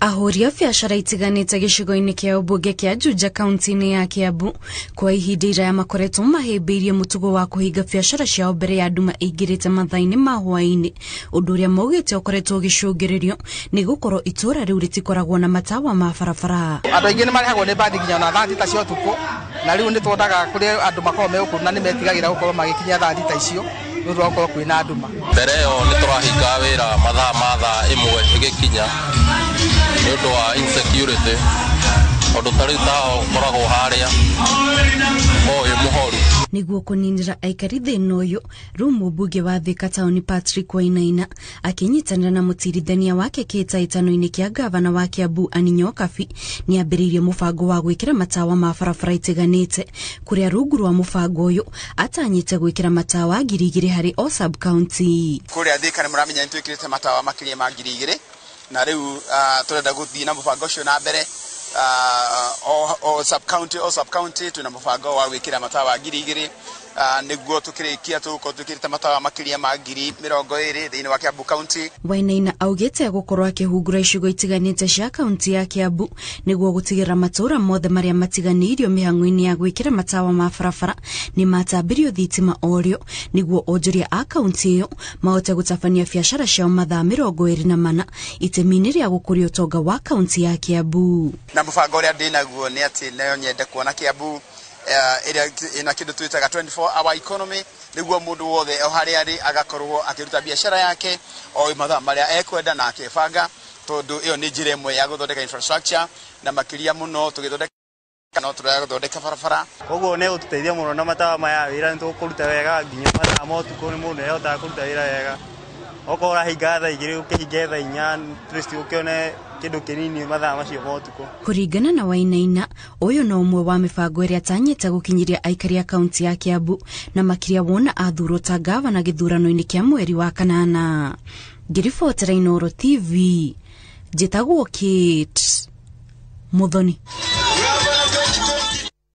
Ahũri a biacara itiganĩte gĩcigo-inĩ kĩa ũmbunge kĩa Juja kaunti-inĩ ya Kiambu kwa ihinda iraya makoretwo mahĩmbĩirie mũtugo wa kũhinga biacara ciao mbere ya nduma ĩingĩrĩte mathaa-inĩ ma hwaĩ-inĩ, ũndũ ũrĩa maugĩte ũkoretwo ũgĩcũngĩrĩrio nĩ gũkorwo itũra rĩu rĩtikoragwo na matawa ma barabara. Andũ aingĩ nĩ marĩhagwo nĩ bathi nginya na thaa thita cia ũtukũ, na rĩu nĩ twendaga kũrĩ andũ makorwo megũkũrũ na nĩ metigagĩra gũkorwo magĩkinya thaa thita icio nĩ ũndũ wa gũkorwo kwĩna nduma. Mbere ĩyo nĩ tũrahinga wĩra mathaa ma thaa ĩmwe ĩgĩkinya nĩ ũndũ wa insecurity, ũndũ tarĩu taho ũkoragwo harĩa ũyũ mũhoru. Nĩguo kũninĩra aikari thĩna ũyũ, rĩu mũmbunge wa Thika Town Patrick Wainaina akĩnyitanĩra na mũtirithania wake kĩhĩtahĩtano-inĩ kĩa gavana wa Kiambu Ann Nyokabi nĩ ambĩrĩirie mũbango wa gwĩkĩra matawa ma barabara itiganĩte, kũrĩa rungu rwa mũbango ũyũ atanyĩte gwĩkĩra matawa 2,000 harĩ o sub county. Kũrĩa Thika nĩ mũramenya nĩ twĩkĩrĩte matawa makĩria ma 2,000 na rĩu tũrenda gũthiĩ na mũbango ũcio na mbere. O sub county tuna mũbango wa gwĩkĩra matawa 2,000 nĩguo tũkĩrĩkia tũgũkorwo twĩkĩrĩte matawa makĩria ma 20,000 thĩinĩ wa Kiambu County. Wainaina augĩte gũkorwo akĩhungura icigo itiganĩte cia kaunti ya Kiambu nĩguo gũtigĩra matũra mothe marĩa matiganĩirio mĩhang'o-inĩ ya gwĩkĩra matawa ma barabara nĩ matambirio thitima orĩo, nĩguo onjoria a kaunti ĩyo mahote gũtabania biacara ciao mathaa 24 itemi-inĩ rĩa gũkũria ũtonga wa kaunti ya Kiambu. Na mũbango ũrĩa ndĩnaguo nĩ atĩ nayo nyende kuona Kiambu ina kĩndũ twĩtaga 24-hour economy, nĩguo mũndũ wothe o harĩa arĩ agakorwo akĩruta biacara yake o mathaa marĩa ekwenda na akĩbanga, tondũ ĩyo nĩ njĩra ĩmwe ya gũthondeka infrastructure na makĩria mũno tũgĩthondeka no tũrĩa gũthondeka barabara. Koguo nĩ gũtũteithia mũno na matawa maya wĩra nĩ tũkũruta wega nginya mathaa ma ũtukũ nĩ mũndũ ehotaga kũruta wĩra wega. Okorwo ũrahinga thaa 2 ũkĩhinga thaa 4 twist ũkĩone kĩndũ kĩnini mathaa macio ma ũtukũ. Kũringana na Wainaina, ũyũ no ũmwe wa mĩbango ĩrĩa atanyĩte gũkinyĩria aikari a kaunti ya Kiambu na makĩria wona athurwo ta gavana gĩthurano-inĩ kĩa mweri wa kanana. Ngĩribotera Inooro TV, njĩtagwo Kate Muthoni.